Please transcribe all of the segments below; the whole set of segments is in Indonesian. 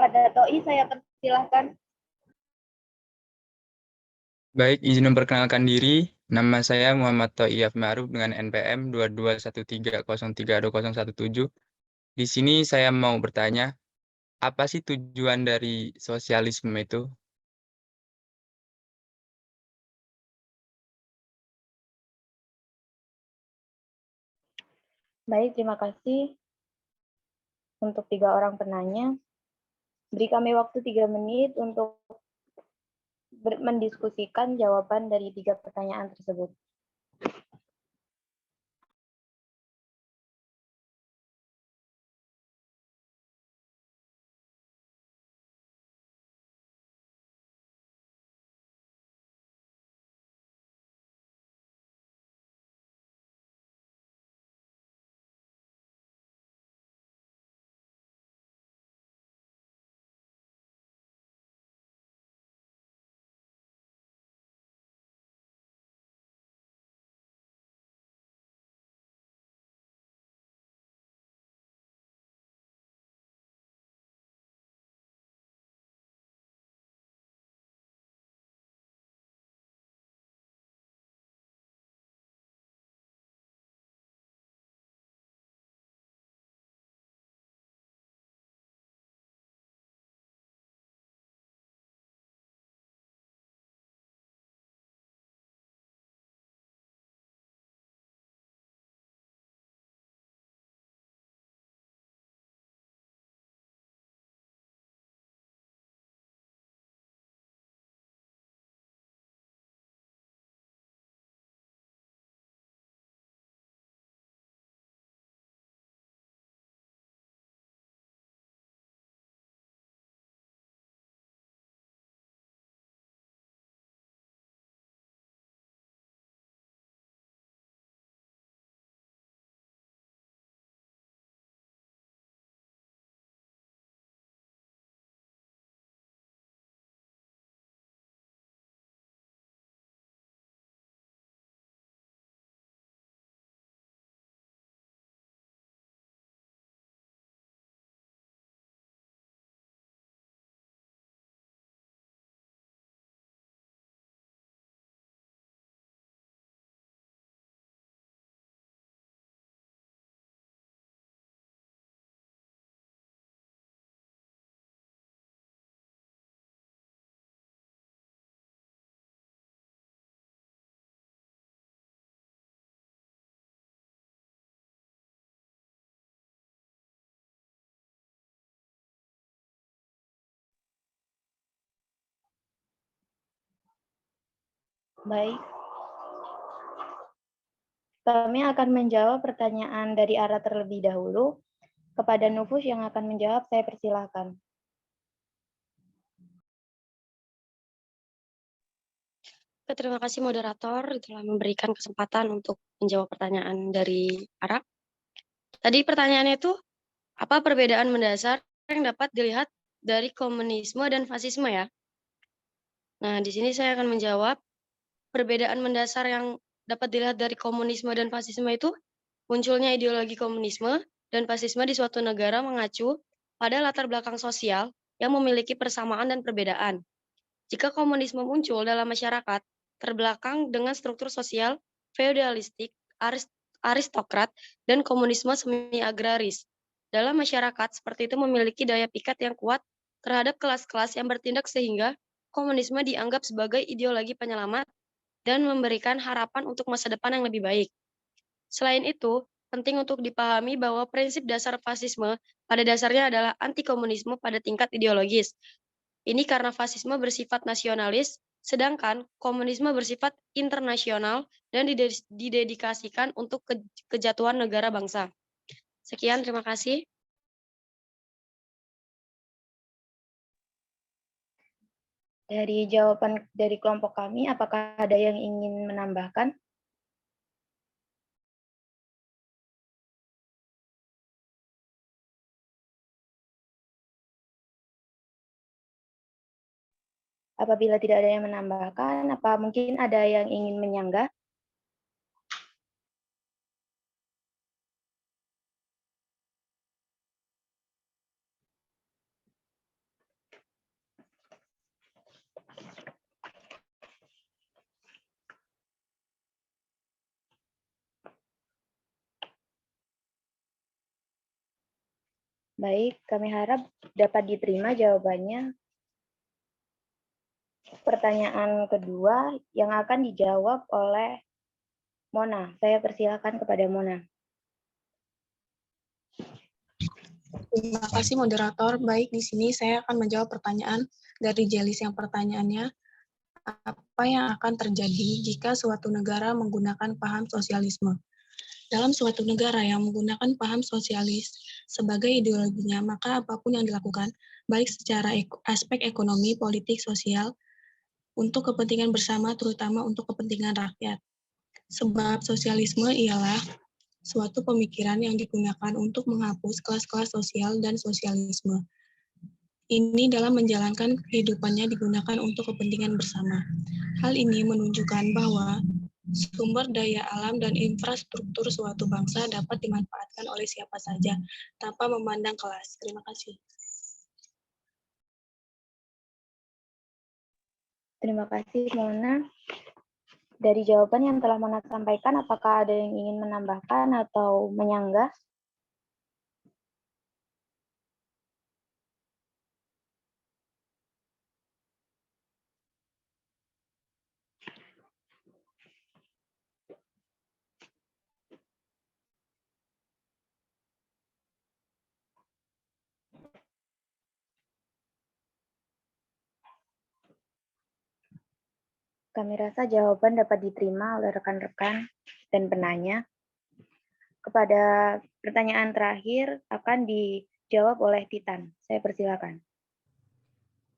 Pada Toi saya persilahkan. Baik, izin memperkenalkan diri. Nama saya Muhammad Thoiyaf Ma'ruf dengan NPM 2213032017. Di sini saya mau bertanya, apa sih tujuan dari sosialisme itu? Baik, terima kasih untuk 3 orang penanya. Beri kami waktu 3 menit untuk mendiskusikan jawaban dari 3 pertanyaan tersebut. Baik, kami akan menjawab pertanyaan dari Ara terlebih dahulu. Kepada Nufus yang akan menjawab, saya persilahkan. Terima kasih moderator telah memberikan kesempatan untuk menjawab pertanyaan dari Ara. Tadi pertanyaannya itu, apa perbedaan mendasar yang dapat dilihat dari komunisme dan fasisme ya? Nah, di sini saya akan menjawab perbedaan mendasar yang dapat dilihat dari komunisme dan fasisme itu munculnya ideologi komunisme dan fasisme di suatu negara mengacu pada latar belakang sosial yang memiliki persamaan dan perbedaan. Jika komunisme muncul dalam masyarakat terbelakang dengan struktur sosial feodalistik, aristokrat, dan komunisme semi-agraris. Dalam masyarakat, seperti itu memiliki daya pikat yang kuat terhadap kelas-kelas yang bertindak sehingga komunisme dianggap sebagai ideologi penyelamat dan memberikan harapan untuk masa depan yang lebih baik. Selain itu, penting untuk dipahami bahwa prinsip dasar fasisme pada dasarnya adalah anti-komunisme pada tingkat ideologis. Ini karena fasisme bersifat nasionalis, sedangkan komunisme bersifat internasional dan didedikasikan untuk kejatuhan negara bangsa. Sekian, terima kasih. Dari jawaban dari kelompok kami, apakah ada yang ingin menambahkan? Apabila tidak ada yang menambahkan, apa mungkin ada yang ingin menyanggah? Baik, kami harap dapat diterima jawabannya. Pertanyaan kedua yang akan dijawab oleh Mona. Saya persilakan kepada Mona. Terima kasih moderator. Baik, di sini saya akan menjawab pertanyaan dari Jelis yang pertanyaannya, apa yang akan terjadi jika suatu negara menggunakan paham sosialisme? Dalam suatu negara yang menggunakan paham sosialis sebagai ideologinya, maka apapun yang dilakukan, baik secara aspek ekonomi, politik, sosial, untuk kepentingan bersama, terutama untuk kepentingan rakyat. Sebab sosialisme ialah suatu pemikiran yang digunakan untuk menghapus kelas-kelas sosial dan sosialisme. Ini dalam menjalankan kehidupannya digunakan untuk kepentingan bersama. Hal ini menunjukkan bahwa sumber daya alam dan infrastruktur suatu bangsa dapat dimanfaatkan oleh siapa saja tanpa memandang kelas. Terima kasih. Terima kasih, Mona. Dari jawaban yang telah Mona sampaikan, apakah ada yang ingin menambahkan atau menyanggah? Kami rasa jawaban dapat diterima oleh rekan-rekan dan penanya. Kepada pertanyaan terakhir akan dijawab oleh Titan. Saya persilakan.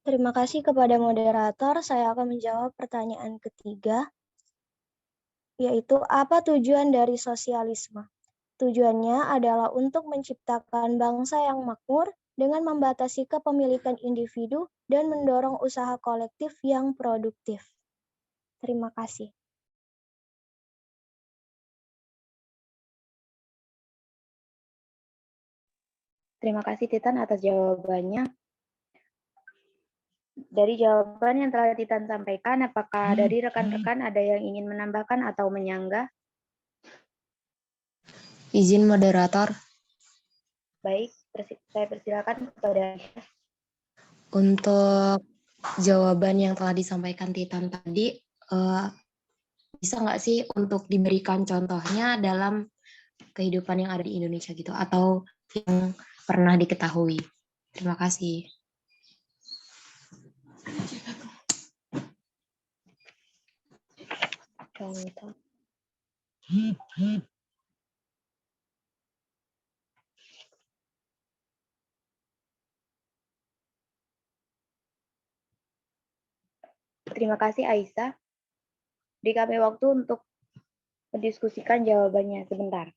Terima kasih kepada moderator. Saya akan menjawab pertanyaan ketiga, yaitu apa tujuan dari sosialisme? Tujuannya adalah untuk menciptakan bangsa yang makmur dengan membatasi kepemilikan individu dan mendorong usaha kolektif yang produktif. Terima kasih. Terima kasih Titan atas jawabannya. Dari jawaban yang telah Titan sampaikan, apakah dari rekan-rekan ada yang ingin menambahkan atau menyanggah? Izin moderator, Baik, saya persilakan kepada untuk jawaban yang telah disampaikan Titan tadi, bisa nggak sih untuk diberikan contohnya dalam kehidupan yang ada di Indonesia gitu, atau yang pernah diketahui? Terima kasih. contoh. Terima kasih Aisyah. Beri kami waktu untuk mendiskusikan jawabannya sebentar.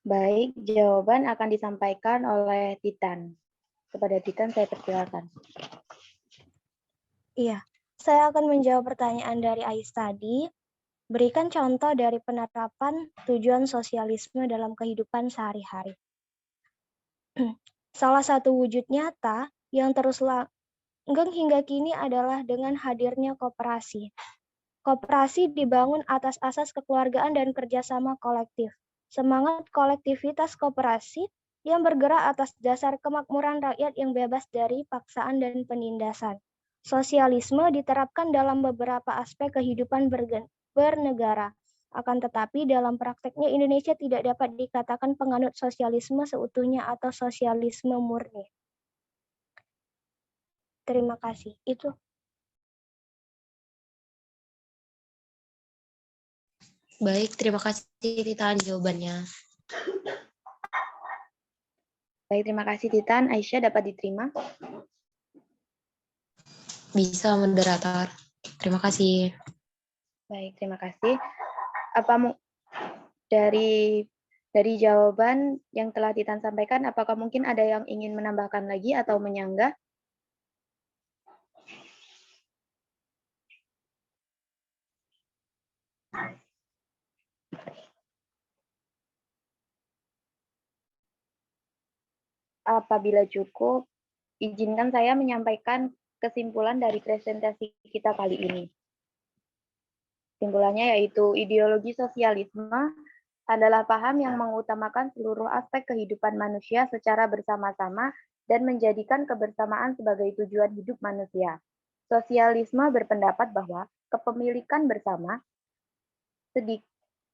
Baik, jawaban akan disampaikan oleh Titan. Kepada Titan saya persilakan. Iya, saya akan menjawab pertanyaan dari Ais tadi. Berikan contoh dari penerapan tujuan sosialisme dalam kehidupan sehari-hari. Salah satu wujud nyata yang terus langgeng hingga kini adalah dengan hadirnya koperasi. Koperasi dibangun atas asas kekeluargaan dan kerjasama kolektif. Semangat kolektivitas koperasi yang bergerak atas dasar kemakmuran rakyat yang bebas dari paksaan dan penindasan. Sosialisme diterapkan dalam beberapa aspek kehidupan bernegara. Akan tetapi dalam prakteknya Indonesia tidak dapat dikatakan penganut sosialisme seutuhnya atau sosialisme murni. Terima kasih. Itu. Baik, terima kasih Titan jawabannya. Baik, terima kasih Titan. Aisyah dapat diterima? Bisa, moderator. Terima kasih. Baik, terima kasih. Dari jawaban yang telah Titan sampaikan, apakah mungkin ada yang ingin menambahkan lagi atau menyanggah? Apabila cukup, izinkan saya menyampaikan kesimpulan dari presentasi kita kali ini. Kesimpulannya yaitu ideologi sosialisme adalah paham yang mengutamakan seluruh aspek kehidupan manusia secara bersama-sama dan menjadikan kebersamaan sebagai tujuan hidup manusia. Sosialisme berpendapat bahwa kepemilikan bersama,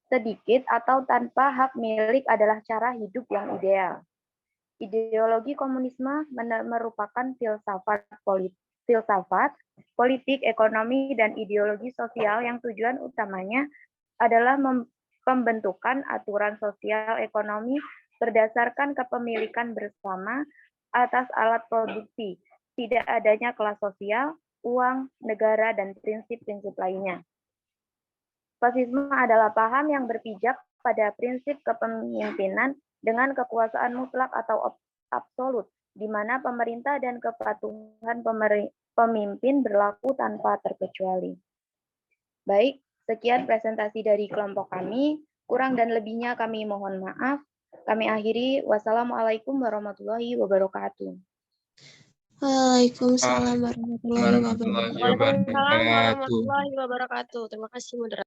sedikit atau tanpa hak milik adalah cara hidup yang ideal. Ideologi komunisme merupakan filsafat politik, ekonomi, dan ideologi sosial yang tujuan utamanya adalah pembentukan aturan sosial ekonomi berdasarkan kepemilikan bersama atas alat produksi, tidak adanya kelas sosial, uang, negara, dan prinsip-prinsip lainnya. Fasisme adalah paham yang berpijak pada prinsip kepemimpinan dengan kekuasaan mutlak atau absolut, di mana pemerintah dan kepatuhan pemimpin berlaku tanpa terkecuali. Baik, sekian presentasi dari kelompok kami. Kurang dan lebihnya kami mohon maaf. Kami akhiri. Wassalamualaikum warahmatullahi wabarakatuh. Waalaikumsalam warahmatullahi wabarakatuh. Warahmatullahi Waalaikumsalam wabarakatuh. warahmatullahi wabarakatuh. Terima kasih, moderator.